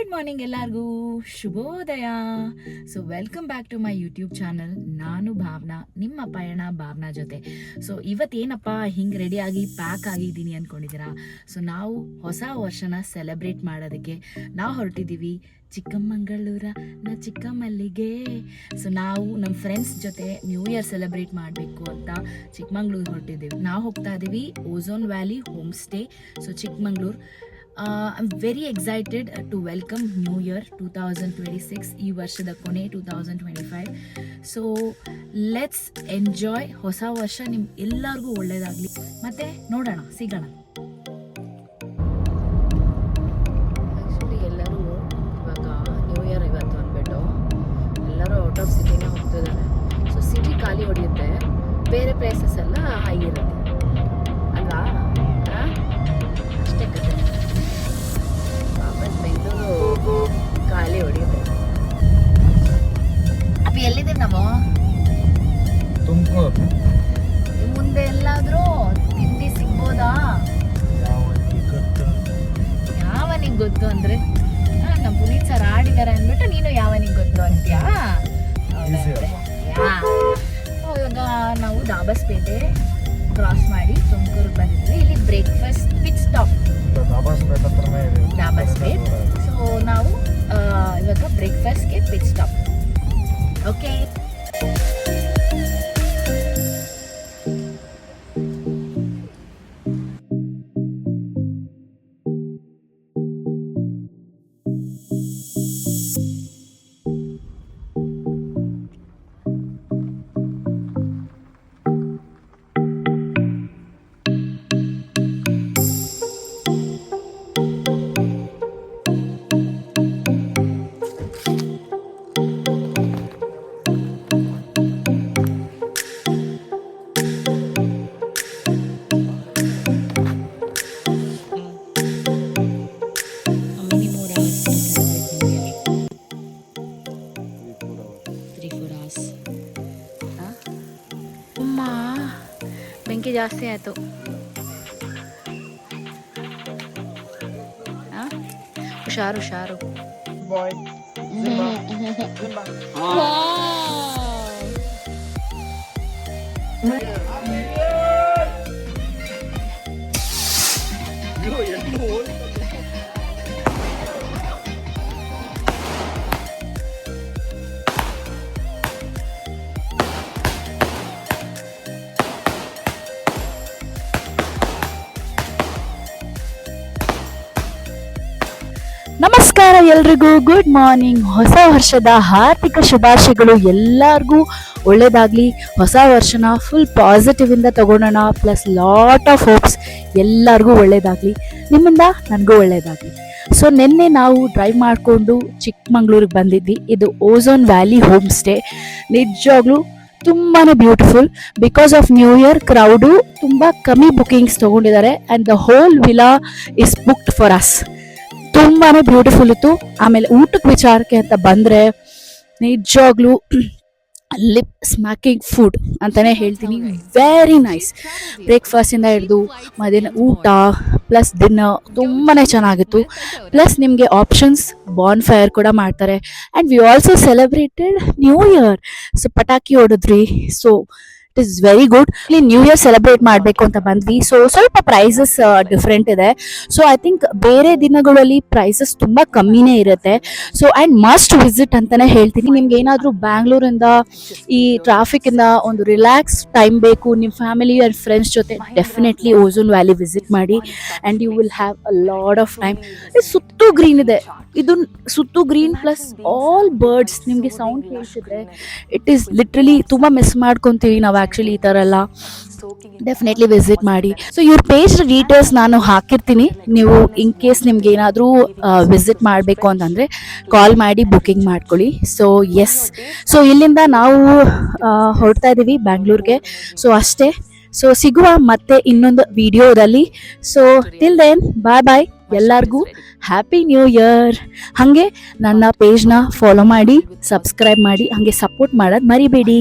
Good morning ಎಲ್ಲರಿಗೂ ಶುಭೋದಯ. So welcome back to my YouTube channel. ನಾನು ಭಾವನಾ, ನಿಮ್ಮ ಪಯಣ ಭಾವನಾ ಜೊತೆ. ಸೊ ಇವತ್ತೇನಪ್ಪ ಹಿಂಗೆ ರೆಡಿಯಾಗಿ ಪ್ಯಾಕ್ ಆಗಿದ್ದೀನಿ ಅಂದ್ಕೊಂಡಿದ್ದೀರಾ? ಸೊ ನಾವು ಹೊಸ ವರ್ಷನ ಸೆಲೆಬ್ರೇಟ್ ಮಾಡೋದಕ್ಕೆ ನಾವು ಹೊರಟಿದ್ದೀವಿ ಚಿಕ್ಕಮಗಳೂರ ನಾ ಚಿಕ್ಕಮಲ್ಲಿಗೆ. ಸೊ ನಾವು ನಮ್ಮ ಫ್ರೆಂಡ್ಸ್ ಜೊತೆ ನ್ಯೂ ಇಯರ್ ಸೆಲೆಬ್ರೇಟ್ ಮಾಡಬೇಕು ಅಂತ ಚಿಕ್ಕಮಂಗ್ಳೂರು ಹೊರಟಿದ್ದೀವಿ. ನಾವು ಹೋಗ್ತಾ ಇದ್ದೀವಿ ozone valley home stay. So Chikmagalur. I'm very excited to welcome New Year 2026. ಈ ವರ್ಷದ ಕೊನೆ 2025. ಸೊ ಲೆಟ್ಸ್ ಎಂಜಾಯ್ ಹೊಸ ವರ್ಷ. ನಿಮ್ ಎಲ್ಲರಿಗೂ ಒಳ್ಳೇದಾಗಲಿ. ಮತ್ತೆ ನೋಡೋಣ, ಸಿಗೋಣ. ಆ್ಯಕ್ಚುಲಿ ಎಲ್ಲರೂ ಇವಾಗ ನ್ಯೂ ಇಯರ್ ಇವತ್ತು ಅಂದ್ಬಿಟ್ಟು ಎಲ್ಲರೂ ಔಟ್ ಆಫ್ ಸಿಟಿನೇ ಹೋಗ್ತಿದ್ದಾರೆ. ಸೊ ಸಿಟಿ ಖಾಲಿ ಹೊಡೆಯುತ್ತೆ, ಬೇರೆ ಪ್ಲೇಸಸ್ ಎಲ್ಲ ಹೈ ಇರುತ್ತೆ ಅಲ್ವಾ? ಅಷ್ಟೇ ಕತೆ. ಬೆಂಗಳೂರು ಖಾಲಿ ಹೊಡೆಯುತ್ತೆ. ಅಪ್ಪ ಎಲ್ಲಿದ್ದೀವಿ ನಾವು? ತುಮಕೂರು. ಮುಂದೆ ಎಲ್ಲಾದ್ರೂ ತಿಂಡಿ ಸಿಗ್ಬೋದಾ? ಯಾವನಿಗೆ ಗೊತ್ತು ಅಂದ್ರೆ ನಮ್ಮ ಪುನೀತ್ ಸರ್ ಆಡಿದಾರೆ ಅಂದ್ಬಿಟ್ಟು ನೀನು ಯಾವನಿಗೆ ಗೊತ್ತು ಅಂತ್ಯಾ? ಇವಾಗ ನಾವು ದಾಬಸ್ಪೇಟೆ ಕ್ರಾಸ್ ಮಾಡಿ ತುಮಕೂರು ಬಂದಿದ್ವಿ. ಇಲ್ಲಿ ಬ್ರೇಕ್ಫಾಸ್ಟ್ ಪಿಟ್ ಸ್ಟಾಪ್ ದಾಬಸ್ಪೇಟ್. ಸೊ ನಾವು ಇವಾಗ ಬ್ರೇಕ್ಫಾಸ್ಟ್ಗೆ ಪಿಟ್ ಸ್ಟಾಪ್. ಓಕೆ. ಬೆಂಕಿ ಜಾಸ್ತಿ ಆಯಿತು. ಹುಷಾರು ಹುಷಾರು. ನಮಸ್ಕಾರ ಎಲ್ರಿಗೂ, ಗುಡ್ ಮಾರ್ನಿಂಗ್. ಹೊಸ ವರ್ಷದ ಹಾರ್ದಿಕ ಶುಭಾಶಯಗಳು. ಎಲ್ಲರಿಗೂ ಒಳ್ಳೇದಾಗಲಿ. ಹೊಸ ವರ್ಷನ ಫುಲ್ ಪಾಸಿಟಿವ್ ಇಂದ ತಗೊಳ್ಳೋಣ. Plus lot of hopes. ಎಲ್ಲರಿಗೂ ಒಳ್ಳೇದಾಗಲಿ, ನಿಮ್ಮಿಂದ ನನಗೂ ಒಳ್ಳೇದಾಗಲಿ. ಸೊ ನಿನ್ನೆ ನಾವು ಡ್ರೈವ್ ಮಾಡಿಕೊಂಡು ಚಿಕ್ಕಮಂಗ್ಳೂರಿಗೆ ಬಂದಿದ್ವಿ. ಇದು ಓಝೋನ್ ವ್ಯಾಲಿ ಹೋಮ್ ಸ್ಟೇ. ನಿಜವಾಗ್ಲೂ ತುಂಬಾ beautiful. Because of new year crowd ತುಂಬ ಕಮ್ಮಿ ಬುಕಿಂಗ್ಸ್ ತೊಗೊಂಡಿದ್ದಾರೆ. And the whole villa is booked for us. ತುಂಬಾ ಬ್ಯೂಟಿಫುಲ್ ಇತ್ತು. ಆಮೇಲೆ ಊಟಕ್ಕೆ ವಿಚಾರಕ್ಕೆ ಅಂತ ಬಂದರೆ ನಿಜವಾಗ್ಲೂ ಲಿಪ್ ಸ್ಮ್ಯಾಕಿಂಗ್ ಫುಡ್ ಅಂತಲೇ ಹೇಳ್ತೀನಿ. Very nice. ಬ್ರೇಕ್ಫಾಸ್ಟಿಂದ ಹಿಡಿದು ಮಧ್ಯಾಹ್ನ ಊಟ ಪ್ಲಸ್ ಡಿನ್ನರ್ ತುಂಬಾ ಚೆನ್ನಾಗಿತ್ತು. ಪ್ಲಸ್ ನಿಮಗೆ ಆಪ್ಷನ್ಸ್ ಬಾನ್ ಫೈರ್ ಕೂಡ ಮಾಡ್ತಾರೆ. And we also celebrated new year. So ಪಟಾಕಿ ಹೊಡೆದ್ರಿ. So it is very good. ಇಲ್ಲಿ ನ್ಯೂ ಇಯರ್ ಸೆಲೆಬ್ರೇಟ್ ಮಾಡಬೇಕು ಅಂತ ಬಂದ್ವಿ. ಸೊ ಸ್ವಲ್ಪ ಪ್ರೈಸಸ್ ಡಿಫ್ರೆಂಟ್ ಇದೆ. ಸೊ ಐ ಥಿಂಕ್ ಬೇರೆ ದಿನಗಳಲ್ಲಿ ಪ್ರೈಸಸ್ ತುಂಬ ಕಮ್ಮಿನೇ ಇರುತ್ತೆ. ಸೊ ಆ್ಯಂಡ್ ಮಸ್ಟ್ ವಿಸಿಟ್ ಅಂತಲೇ ಹೇಳ್ತೀನಿ. ನಿಮ್ಗೆ ಏನಾದರೂ ಬ್ಯಾಂಗ್ಳೂರಿಂದ ಈ ಟ್ರಾಫಿಕಿಂದ ಒಂದು ರಿಲ್ಯಾಕ್ಸ್ ಟೈಮ್ ಬೇಕು, ನಿಮ್ಮ ಫ್ಯಾಮಿಲಿ ಆ್ಯಂಡ್ ಫ್ರೆಂಡ್ಸ್ ಜೊತೆ ಡೆಫಿನೆಟ್ಲಿ ಓಝೋನ್ ವ್ಯಾಲಿ ವಿಸಿಟ್ ಮಾಡಿ. And you will have a lot of time. ಸುತ್ತೂ ಗ್ರೀನ್ ಇದೆ. ಇದು ಸುತ್ತು ಗ್ರೀನ್ ಪ್ಲಸ್ ಆಲ್ ಬರ್ಡ್ಸ್. ನಿಮಗೆ ಸೌಂಡ್ ಕೇಳಿಸಿದ್ರೆ ಇಟ್ ಈಸ್ ಲಿಟ್ರಲಿ ತುಂಬ ಮಿಸ್ ಮಾಡ್ಕೊತೀವಿ ನಾವು ಆ್ಯಕ್ಚುಲಿ ಈ ಥರ ಎಲ್ಲ. ಡೆಫಿನೆಟ್ಲಿ ವಿಸಿಟ್ ಮಾಡಿ. ಸೊ ಇವ್ರ ಪೇಜ್ ಡೀಟೇಲ್ಸ್ ನಾನು ಹಾಕಿರ್ತೀನಿ. ನೀವು ಇನ್ ಕೇಸ್ ನಿಮ್ಗೆ ಏನಾದರೂ ವಿಸಿಟ್ ಮಾಡಬೇಕು ಅಂತಂದರೆ ಕಾಲ್ ಮಾಡಿ ಬುಕಿಂಗ್ ಮಾಡ್ಕೊಳ್ಳಿ. ಸೊ ಎಸ್, ಸೊ ಇಲ್ಲಿಂದ ನಾವು ಹೊರಡ್ತಾ ಇದ್ದೀವಿ ಬ್ಯಾಂಗ್ಳೂರ್ಗೆ. ಸೊ ಅಷ್ಟೇ. ಸೊ ಸಿಗುವ ಮತ್ತೆ ಇನ್ನೊಂದು ವಿಡಿಯೋದಲ್ಲಿ. ಸೊ ಟಿಲ್ ದೆನ್ ಬಾಯ್ ಬಾಯ್. ಎಲ್ಲರಿಗೂ ಹ್ಯಾಪಿ ನ್ಯೂ ಇಯರ್. ಹಾಗೆ ನನ್ನ ಪೇಜ್ನ ಫಾಲೋ ಮಾಡಿ, ಸಬ್ಸ್ಕ್ರೈಬ್ ಮಾಡಿ, ಹಾಗೆ ಸಪೋರ್ಟ್ ಮಾಡೋದು ಮರಿಬೇಡಿ.